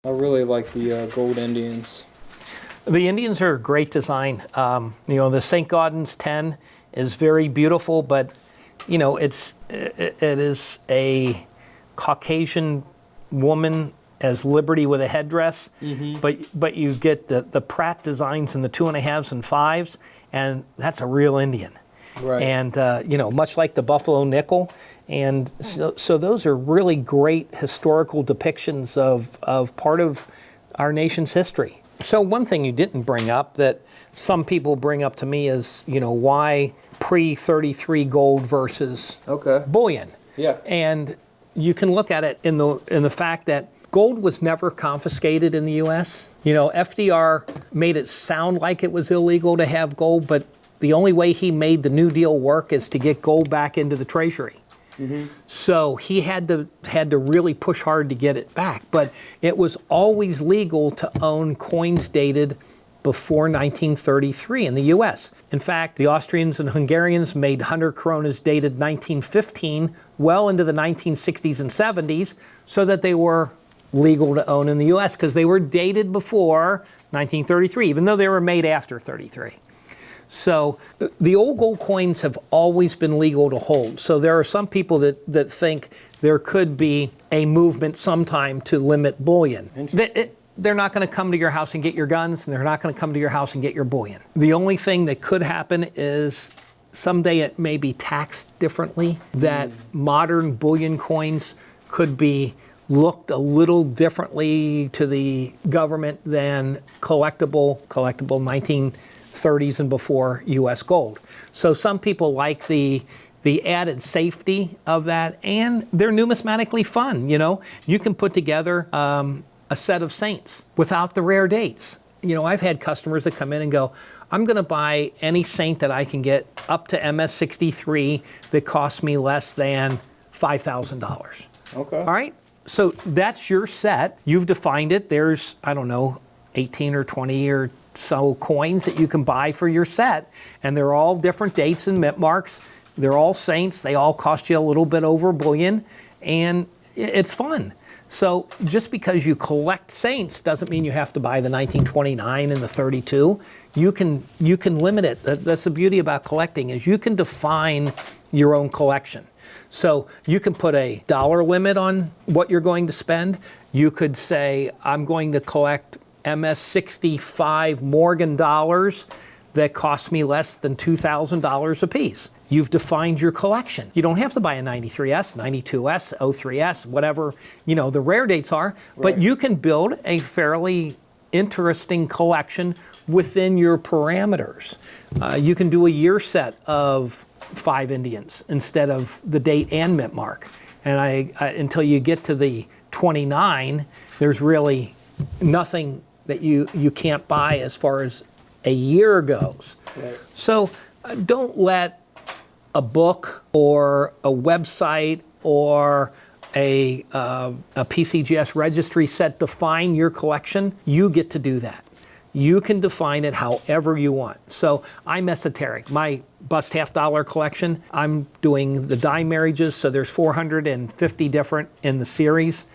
I really like the gold Indians. The Indians are a great design. The St. Gaudens 10 is very beautiful, but it is a Caucasian woman as Liberty with a headdress, but you get the Pratt designs in the 2.5s and 5s, and that's a real Indian. Right. And much like the Buffalo nickel, and so those are really great historical depictions of part of our nation's history. So one thing you didn't bring up that some people bring up to me is, why pre-33 gold versus bullion? Yeah. And you can look at it in the fact that gold was never confiscated in the U.S. FDR made it sound like it was illegal to have gold, but the only way he made the New Deal work is to get gold back into the Treasury. So he had to really push hard to get it back. But it was always legal to own coins dated before 1933 in the U.S. In fact, the Austrians and Hungarians made 100 coronas dated 1915 well into the 1960s and 70s so that they were legal to own in the U.S. because they were dated before 1933, even though they were made after 33. So the old gold coins have always been legal to hold. So there are some people that think there could be a movement sometime to limit bullion. They're not going to come to your house and get your guns, and they're not going to come to your house and get your bullion. The only thing that could happen is someday it may be taxed differently, that modern bullion coins could be looked a little differently to the government than collectible 1930s and before U.S. gold. So some people like the added safety of that, and they're numismatically fun. You can put together a set of saints without the rare dates. I've had customers that come in and go, I'm going to buy any saint that I can get up to MS63 that costs me less than $5,000. Okay. All right? So that's your set. You've defined it. There's, 18 or 20 or so coins that you can buy for your set, and they're all different dates and mint marks. They're all saints. They all cost you a little bit over bullion, and it's fun. So just because you collect saints doesn't mean you have to buy the 1929 and the 32. You can limit it. That's the beauty about collecting, is you can define your own collection. So you can put a dollar limit on what you're going to spend. You could say, I'm going to collect MS65 Morgan dollars that cost me less than $2,000 a piece. You've defined your collection. You don't have to buy a 93S, 92S, 03S, whatever, the rare dates are, but you can build a fairly interesting collection within your parameters. You can do a year set of 5 Indians instead of the date and mint mark. And until you get to the 29, there's really nothing that you can't buy as far as a year goes. Right. So don't let a book or a website or a PCGS registry set define your collection. You get to do that. You can define it however you want. So I'm esoteric. My bust half dollar collection, I'm doing the die marriages, so there's 450 different in the series.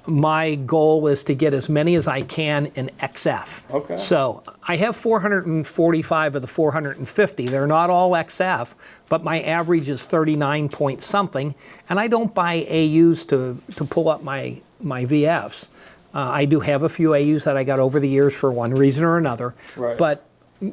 My goal is to get as many as I can in XF. Okay. So I have 445 of the 450. They're not all XF, but my average is 39 point something, and I don't buy AUs to pull up my VFs. I do have a few AUs that I got over the years for one reason or another, but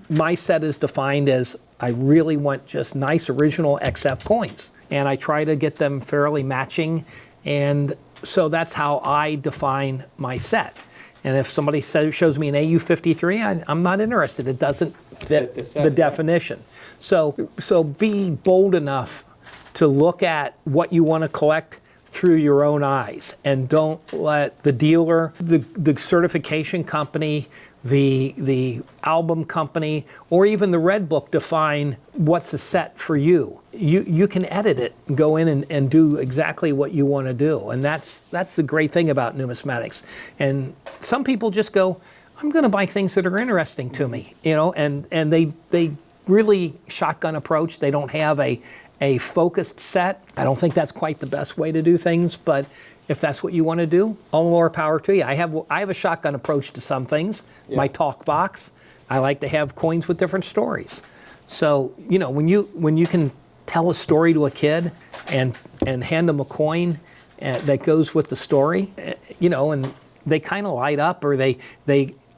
my set is defined as I really want just nice original XF coins, and I try to get them fairly matching, and so that's how I define my set. And if somebody shows me an AU53, I'm not interested. It doesn't fit the definition. So be bold enough to look at what you want to collect through your own eyes, and don't let the dealer, the certification company, the album company, or even the Red Book define what's a set for you. You can edit it and go in and do exactly what you want to do. And that's the great thing about numismatics. And some people just go, I'm going to buy things that are interesting to me, and they really shotgun approach. They don't have a focused set. I don't think that's quite the best way to do things, but if that's what you want to do, all the more power to you. I have a shotgun approach to some things. Yeah. My talk box, I like to have coins with different stories. So, you know, when you can tell a story to a kid and hand them a coin that goes with the story, you know, and they kind of light up, or they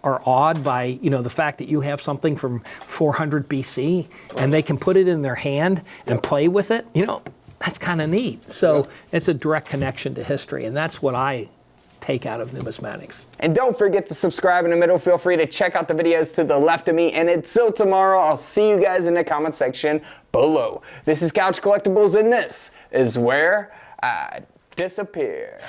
are awed by, you know, the fact that you have something from 400 BC and they can put it in their hand and play with it, you know, that's kind of neat. So it's a direct connection to history, and that's what I take out of numismatics. And don't forget to subscribe in the middle. Feel free to check out the videos to the left of me. And until tomorrow, I'll see you guys in the comment section below. This is Couch Collectibles, and this is where I disappear.